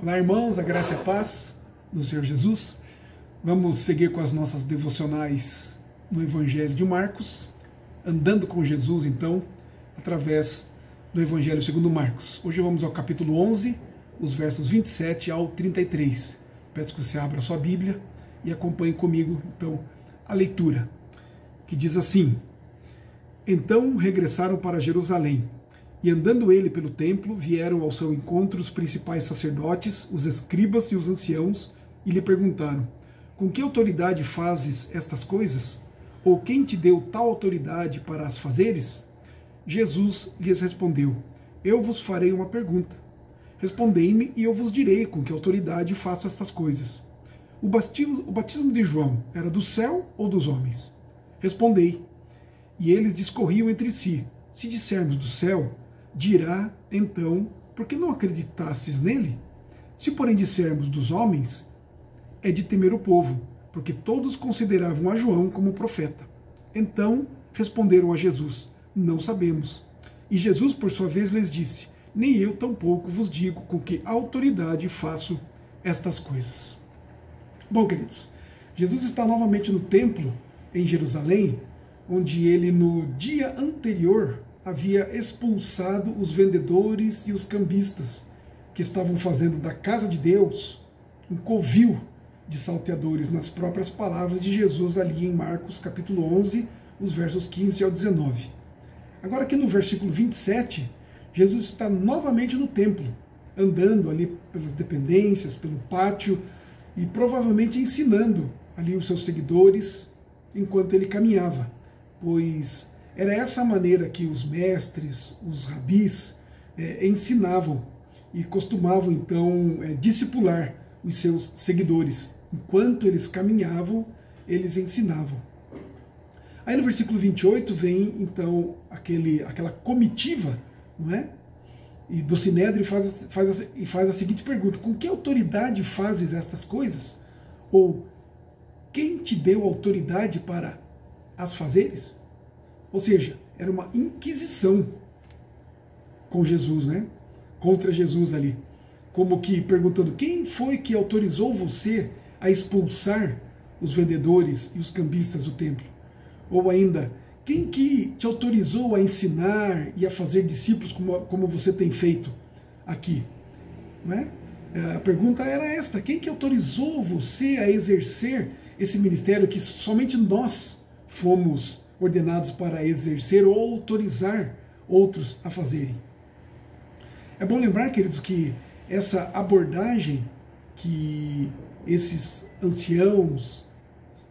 Olá, irmãos, a graça e a paz do Senhor Jesus. Vamos seguir com as nossas devocionais no Evangelho de Marcos, andando com Jesus, então, através do Evangelho segundo Marcos. Hoje vamos ao capítulo 11, os versos 27 ao 33. Peço que você abra a sua Bíblia e acompanhe comigo, então, a leitura, que diz assim: Então regressaram para Jerusalém. E andando ele pelo templo, vieram ao seu encontro os principais sacerdotes, os escribas e os anciãos, e lhe perguntaram: Com que autoridade fazes estas coisas? Ou quem te deu tal autoridade para as fazeres? Jesus lhes respondeu: Eu vos farei uma pergunta. Respondei-me e eu vos direi com que autoridade faço estas coisas. O batismo de João era do céu ou dos homens? Respondei. E eles discorriam entre si: Se dissermos do céu, dirá, então, por que não acreditastes nele? Se, porém, dissermos dos homens, é de temer o povo, porque todos consideravam a João como profeta. Então responderam a Jesus: Não sabemos. E Jesus, por sua vez, lhes disse: Nem eu tampouco vos digo com que autoridade faço estas coisas. Bom, queridos, Jesus está novamente no templo em Jerusalém, onde ele, no dia anterior, havia expulsado os vendedores e os cambistas, que estavam fazendo da casa de Deus um covil de salteadores, nas próprias palavras de Jesus ali em Marcos capítulo 11, os versos 15 ao 19. Agora aqui no versículo 27, Jesus está novamente no templo, andando ali pelas dependências, pelo pátio, e provavelmente ensinando ali os seus seguidores enquanto ele caminhava, pois era essa a maneira que os mestres, os rabis, ensinavam e costumavam então discipular os seus seguidores. Enquanto eles caminhavam, eles ensinavam. Aí no versículo 28 vem então aquela comitiva, não é? E do Sinédrio faz a seguinte pergunta: com que autoridade fazes estas coisas? Ou quem te deu autoridade para as fazeres? Ou seja, era uma inquisição com Jesus, né? Contra Jesus ali. Como que perguntando: quem foi que autorizou você a expulsar os vendedores e os cambistas do templo? Ou ainda, quem que te autorizou a ensinar e a fazer discípulos como você tem feito aqui? Não é? A pergunta era esta: quem que autorizou você a exercer esse ministério que somente nós fomos ordenados para exercer ou autorizar outros a fazerem? É bom lembrar, queridos, que essa abordagem que esses anciãos,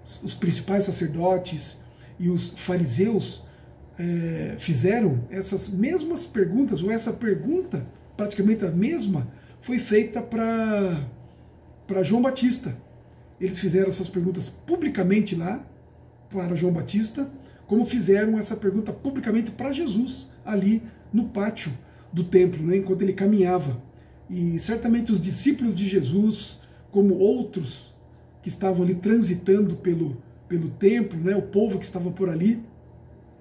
os principais sacerdotes e os fariseus fizeram, essas mesmas perguntas, ou essa pergunta, praticamente a mesma, foi feita para João Batista. Eles fizeram essas perguntas publicamente lá para João Batista, como fizeram essa pergunta publicamente para Jesus, ali no pátio do templo, né, enquanto ele caminhava. E certamente os discípulos de Jesus, como outros que estavam ali transitando pelo templo, né, o povo que estava por ali,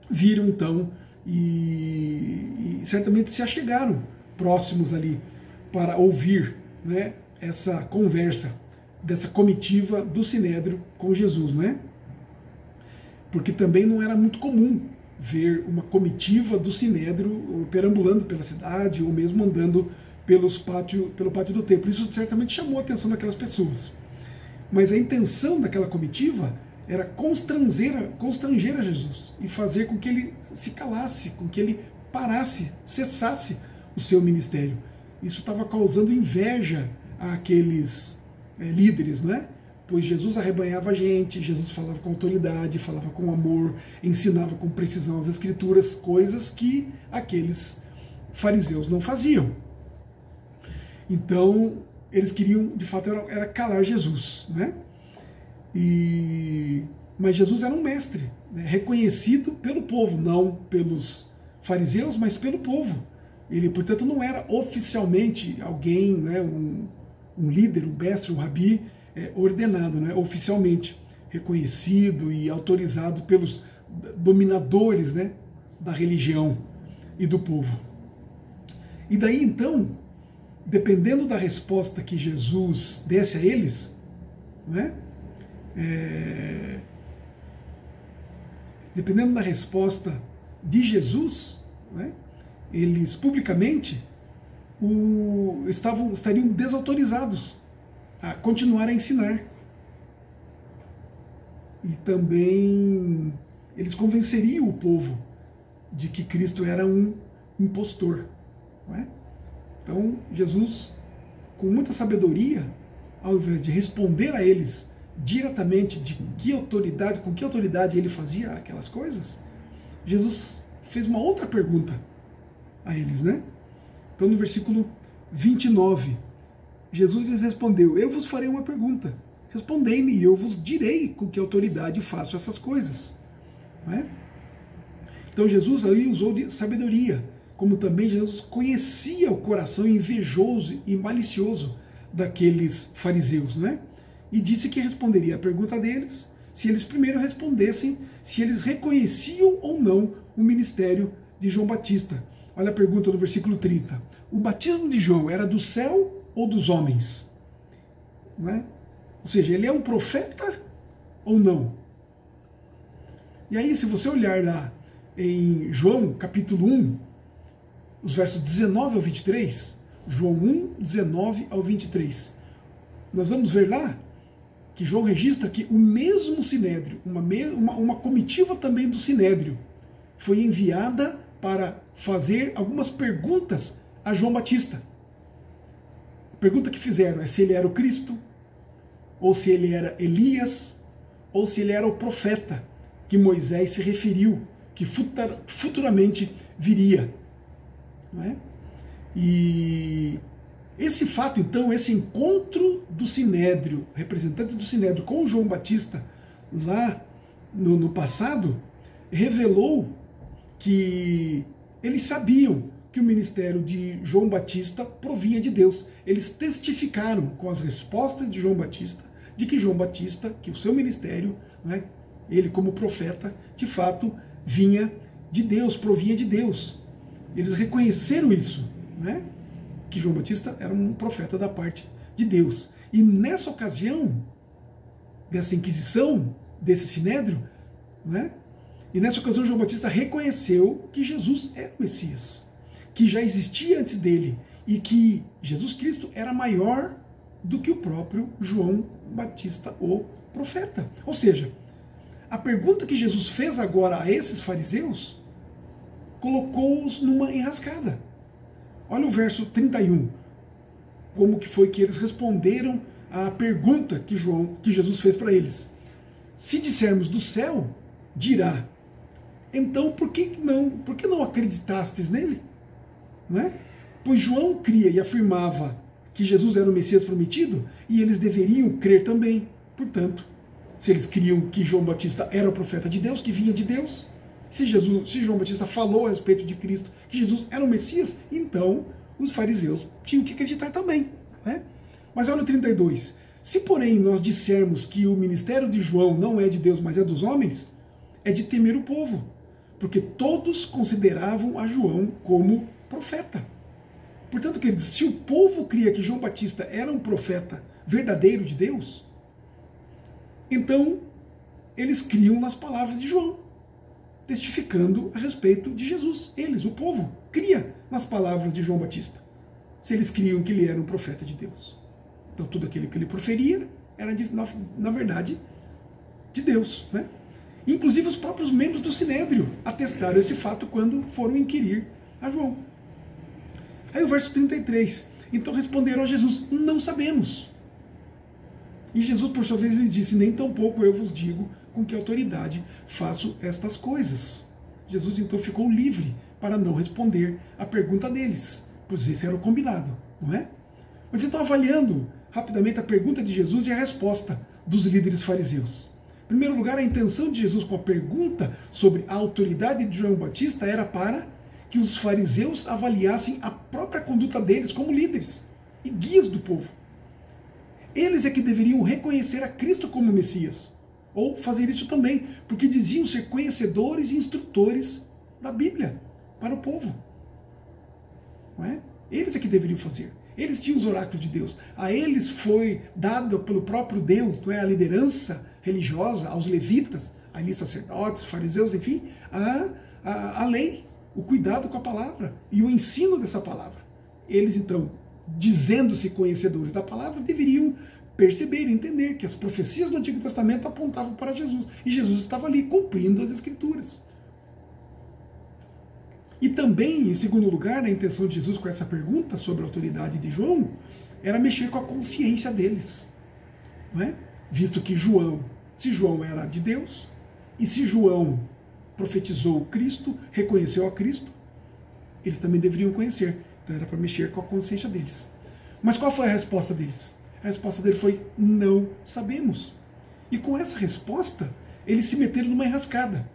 viram então e certamente se achegaram próximos ali para ouvir, né, essa conversa dessa comitiva do Sinédrio com Jesus, não é? Porque também não era muito comum ver uma comitiva do Sinédrio perambulando pela cidade ou mesmo andando pelo pátio do templo. Isso certamente chamou a atenção daquelas pessoas. Mas a intenção daquela comitiva era constranger a Jesus e fazer com que ele se calasse, com que ele parasse, cessasse o seu ministério. Isso estava causando inveja àqueles líderes, não é? Pois Jesus arrebanhava a gente, Jesus falava com autoridade, falava com amor, ensinava com precisão as Escrituras, coisas que aqueles fariseus não faziam. Então, eles queriam, de fato, era calar Jesus, né? Mas Jesus era um mestre, né, reconhecido pelo povo, não pelos fariseus, mas pelo povo. Ele, portanto, não era oficialmente alguém, né, um líder, um mestre, um rabi, ordenado, né, oficialmente reconhecido e autorizado pelos dominadores, né, da religião e do povo. E daí então dependendo da resposta que Jesus desse a eles, né? Dependendo da resposta de Jesus, né? Eles publicamente estariam desautorizados a continuar a ensinar. E também eles convenceriam o povo de que Cristo era um impostor. Não é? Então, Jesus, com muita sabedoria, ao invés de responder a eles diretamente de que autoridade, com que autoridade ele fazia aquelas coisas, Jesus fez uma outra pergunta a eles, né? Então, no versículo 29, Jesus lhes respondeu: eu vos farei uma pergunta. Respondei-me e eu vos direi com que autoridade faço essas coisas. Não é? Então Jesus aí usou de sabedoria, como também Jesus conhecia o coração invejoso e malicioso daqueles fariseus, né? E disse que responderia a pergunta deles se eles primeiro respondessem se eles reconheciam ou não o ministério de João Batista. Olha a pergunta no versículo 30. O batismo de João era do céu ou dos homens? Não é? Ou seja, ele é um profeta ou não? E aí, se você olhar lá em João, capítulo 1, os versos 19 ao 23, João 1, 19 ao 23, nós vamos ver lá que João registra que o mesmo Sinédrio, uma comitiva também do Sinédrio, foi enviada para fazer algumas perguntas a João Batista. A pergunta que fizeram é se ele era o Cristo, ou se ele era Elias, ou se ele era o profeta que Moisés se referiu, que futuramente viria. Não é? E esse fato, então, esse encontro do Sinédrio, representantes do Sinédrio com João Batista, lá no passado, revelou que eles sabiam que o ministério de João Batista provinha de Deus. Eles testificaram com as respostas de João Batista de que João Batista, que o seu ministério, né, ele como profeta, de fato, vinha de Deus, provinha de Deus. Eles reconheceram isso, né, que João Batista era um profeta da parte de Deus. E nessa ocasião, dessa inquisição, desse sinédrio, né, e nessa ocasião João Batista reconheceu que Jesus era o Messias, que já existia antes dele, e que Jesus Cristo era maior do que o próprio João Batista, o profeta. Ou seja, a pergunta que Jesus fez agora a esses fariseus colocou-os numa enrascada. Olha o verso 31, como que foi que eles responderam à pergunta que Jesus fez para eles. Se dissermos do céu, dirá, então por que não acreditastes nele? Não é? Pois João cria e afirmava que Jesus era o Messias prometido, e eles deveriam crer também. Portanto, se eles criam que João Batista era o profeta de Deus, que vinha de Deus, se João Batista falou a respeito de Cristo, que Jesus era o Messias, então os fariseus tinham que acreditar também. Né? Mas olha o 32. Se, porém, nós dissermos que o ministério de João não é de Deus, mas é dos homens, é de temer o povo, porque todos consideravam a João como profeta. Portanto, queridos, se o povo cria que João Batista era um profeta verdadeiro de Deus, então eles criam nas palavras de João, testificando a respeito de Jesus. Eles, o povo, cria nas palavras de João Batista, se eles criam que ele era um profeta de Deus. Então tudo aquilo que ele proferia era, na verdade, de Deus. Né? Inclusive os próprios membros do Sinédrio atestaram esse fato quando foram inquirir a João. Aí o verso 33, então responderam a Jesus, não sabemos. E Jesus, por sua vez, lhes disse, nem tampouco eu vos digo com que autoridade faço estas coisas. Jesus então ficou livre para não responder a pergunta deles, pois esse era o combinado, não é? Mas então, avaliando rapidamente a pergunta de Jesus e a resposta dos líderes fariseus. Em primeiro lugar, a intenção de Jesus com a pergunta sobre a autoridade de João Batista era para que os fariseus avaliassem a própria conduta deles como líderes e guias do povo. Eles é que deveriam reconhecer a Cristo como Messias, ou fazer isso também, porque diziam ser conhecedores e instrutores da Bíblia para o povo. Não é? Eles é que deveriam fazer. Eles tinham os oráculos de Deus. A eles foi dado pelo próprio Deus, não é, a liderança religiosa, aos levitas, ali sacerdotes, fariseus, enfim, a lei, o cuidado com a palavra e o ensino dessa palavra. Eles, então, dizendo-se conhecedores da palavra, deveriam perceber e entender que as profecias do Antigo Testamento apontavam para Jesus. E Jesus estava ali cumprindo as Escrituras. E também, em segundo lugar, a intenção de Jesus com essa pergunta sobre a autoridade de João era mexer com a consciência deles. Não é? Visto que se João era de Deus, e se João profetizou Cristo, reconheceu a Cristo, eles também deveriam conhecer. Então era para mexer com a consciência deles. Mas qual foi a resposta deles? A resposta dele foi: não sabemos. E com essa resposta, eles se meteram numa enrascada,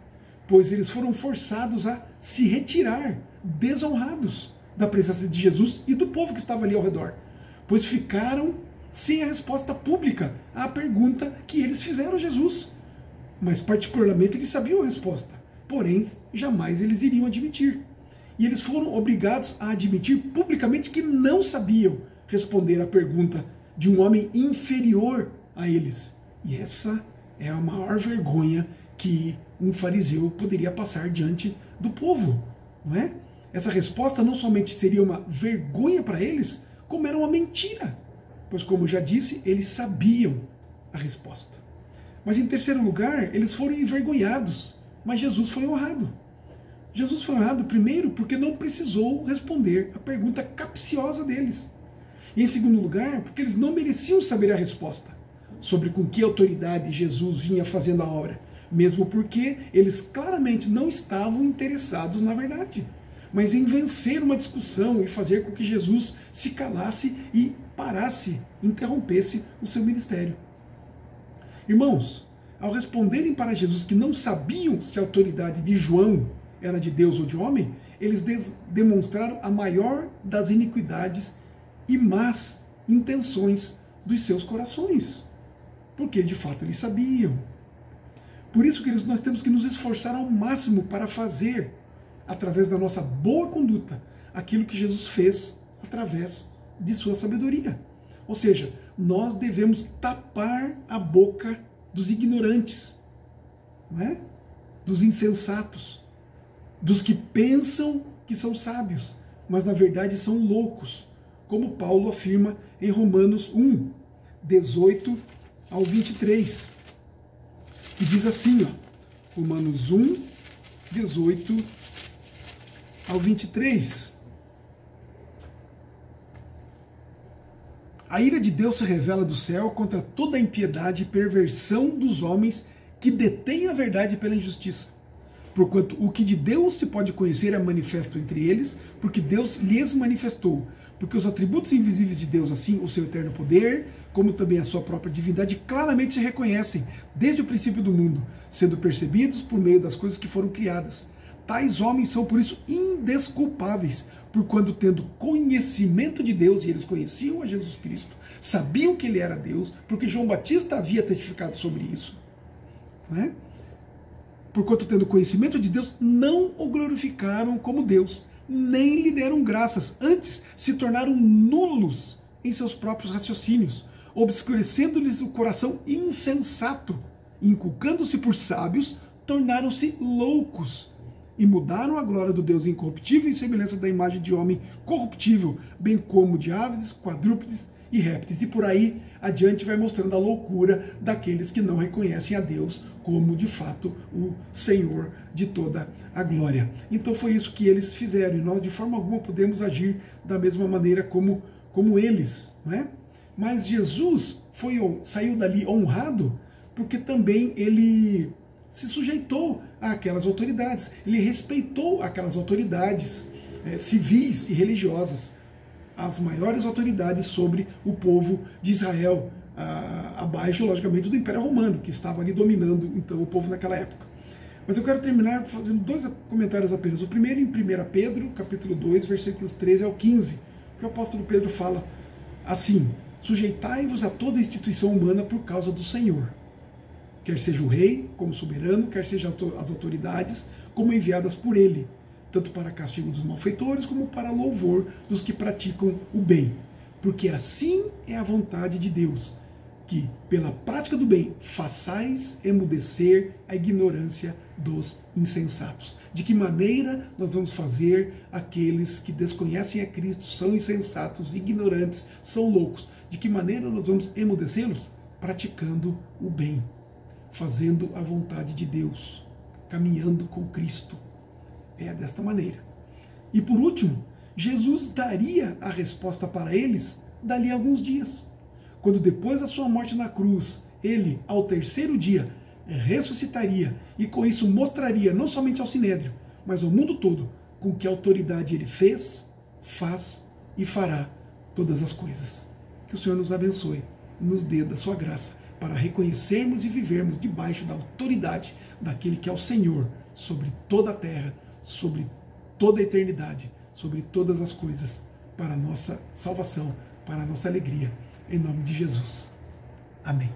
pois eles foram forçados a se retirar, desonrados da presença de Jesus e do povo que estava ali ao redor, pois ficaram sem a resposta pública à pergunta que eles fizeram a Jesus. Mas particularmente eles sabiam a resposta, porém jamais eles iriam admitir. E eles foram obrigados a admitir publicamente que não sabiam responder à pergunta de um homem inferior a eles. E essa é a maior vergonha que um fariseu poderia passar diante do povo, não é? Essa resposta não somente seria uma vergonha para eles, como era uma mentira, pois, como já disse, eles sabiam a resposta. Mas em terceiro lugar, eles foram envergonhados, mas Jesus foi honrado. Jesus foi honrado primeiro porque não precisou responder a pergunta capciosa deles. E em segundo lugar, porque eles não mereciam saber a resposta sobre com que autoridade Jesus vinha fazendo a obra, mesmo porque eles claramente não estavam interessados na verdade, mas em vencer uma discussão e fazer com que Jesus se calasse e parasse, interrompesse o seu ministério. Irmãos, ao responderem para Jesus que não sabiam se a autoridade de João era de Deus ou de homem, eles demonstraram a maior das iniquidades e más intenções dos seus corações, porque de fato eles sabiam. Por isso que nós temos que nos esforçar ao máximo para fazer, através da nossa boa conduta, aquilo que Jesus fez através de sua sabedoria. Ou seja, nós devemos tapar a boca dos ignorantes, não é? Dos insensatos, dos que pensam que são sábios, mas na verdade são loucos, como Paulo afirma em Romanos 1, 18 ao 23, que diz assim, ó, Romanos 1, 18 ao 23. A ira de Deus se revela do céu contra toda a impiedade e perversão dos homens que detêm a verdade pela injustiça. Porquanto o que de Deus se pode conhecer é manifesto entre eles, porque Deus lhes manifestou. Porque os atributos invisíveis de Deus, assim o seu eterno poder, como também a sua própria divindade, claramente se reconhecem desde o princípio do mundo, sendo percebidos por meio das coisas que foram criadas. Tais homens são, por isso, indesculpáveis, porquanto tendo conhecimento de Deus, e eles conheciam a Jesus Cristo, sabiam que ele era Deus, porque João Batista havia testificado sobre isso, não é? Porquanto tendo conhecimento de Deus, não o glorificaram como Deus, nem lhe deram graças, antes se tornaram nulos em seus próprios raciocínios, obscurecendo-lhes o coração insensato, inculcando-se por sábios, tornaram-se loucos, e mudaram a glória do Deus incorruptível em semelhança da imagem de homem corruptível, bem como de aves, quadrúpedes e répteis. E por aí adiante vai mostrando a loucura daqueles que não reconhecem a Deus como de fato o Senhor de toda a glória. Então foi isso que eles fizeram, e nós de forma alguma podemos agir da mesma maneira como eles, não é? Mas Jesus saiu dali honrado porque também ele se sujeitou àquelas autoridades, ele respeitou aquelas autoridades civis e religiosas, as maiores autoridades sobre o povo de Israel, abaixo, logicamente, do Império Romano, que estava ali dominando então o povo naquela época. Mas eu quero terminar fazendo dois comentários apenas. O primeiro em 1 Pedro, capítulo 2, versículos 13 ao 15, que o apóstolo Pedro fala assim: sujeitai-vos a toda instituição humana por causa do Senhor, quer seja o rei como soberano, quer seja as autoridades como enviadas por ele, tanto para castigo dos malfeitores como para louvor dos que praticam o bem. porque assim é a vontade de Deus, que pela prática do bem façais emudecer a ignorância dos insensatos. De que maneira nós vamos fazer aqueles que desconhecem a Cristo, são insensatos, ignorantes, são loucos? De que maneira nós vamos emudecê-los? Praticando o bem, fazendo a vontade de Deus, caminhando com Cristo. É desta maneira. E por último, Jesus daria a resposta para eles dali a alguns dias. Quando depois da sua morte na cruz, ele, ao terceiro dia, ressuscitaria e com isso mostraria não somente ao Sinédrio, mas ao mundo todo, com que autoridade ele fez, faz e fará todas as coisas. Que o Senhor nos abençoe e nos dê da sua graça para reconhecermos e vivermos debaixo da autoridade daquele que é o Senhor sobre toda a terra, sobre toda a eternidade, sobre todas as coisas, para a nossa salvação, para a nossa alegria. Em nome de Jesus. Amém.